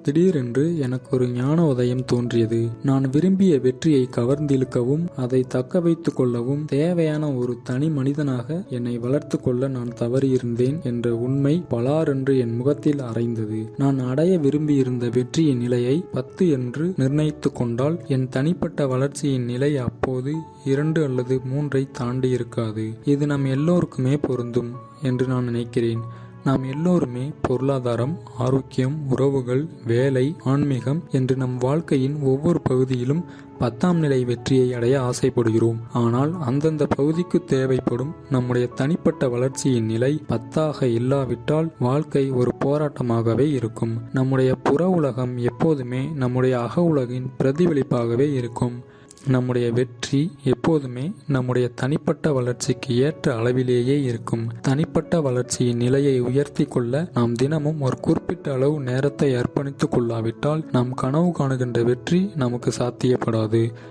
திடீரென்று எனக்கு ஒரு ஞான உதயம் தோன்றியது. நான் விரும்பிய வெற்றியை கவர்ந்திழுக்கவும் அதை தக்க வைத்துக் கொள்ளவும் தேவையான ஒரு தனி மனிதனாக என்னை வளர்த்து கொள்ள நான் தவறியிருந்தேன் என்ற உண்மை பலாரென்று என் முகத்தில் அறைந்தது. நான் அடைய விரும்பியிருந்த வெற்றியின் நிலையை 10 என்று நிர்ணயித்து கொண்டால் என் தனிப்பட்ட வளர்ச்சியின் நிலை அப்போது 2 அல்லது 3ஐ தாண்டி இருக்காது. இது நம் எல்லோருக்குமே பொருந்தும் என்று நான் நினைக்கிறேன். நாம் எல்லோருமே பொருளாதாரம், ஆரோக்கியம், உறவுகள், வேலை, ஆன்மீகம் என்று நம் வாழ்க்கையின் ஒவ்வொரு பகுதியிலும் 10ஆம் நிலை வெற்றியை அடைய ஆசைப்படுகிறோம். ஆனால் அந்தந்த பகுதிக்கு தேவைப்படும் நம்முடைய தனிப்பட்ட வளர்ச்சியின் நிலை 10ஆக இல்லாவிட்டால் வாழ்க்கை ஒரு போராட்டமாகவே இருக்கும். நம்முடைய புற உலகம் எப்போதுமே நம்முடைய அக உலகின் பிரதிபலிப்பாகவே இருக்கும். நம்முடைய வெற்றி எப்போதுமே நம்முடைய தனிப்பட்ட வளர்ச்சிக்கு ஏற்ற அளவிலேயே இருக்கும். தனிப்பட்ட வளர்ச்சியின் நிலையை உயர்த்தி கொள்ள நாம் தினமும் ஒரு குறிப்பிட்ட அளவு நேரத்தை அர்ப்பணித்துக் கொள்ளாவிட்டால் நாம் கனவு காணுகின்ற வெற்றி நமக்கு சாத்தியப்படாது.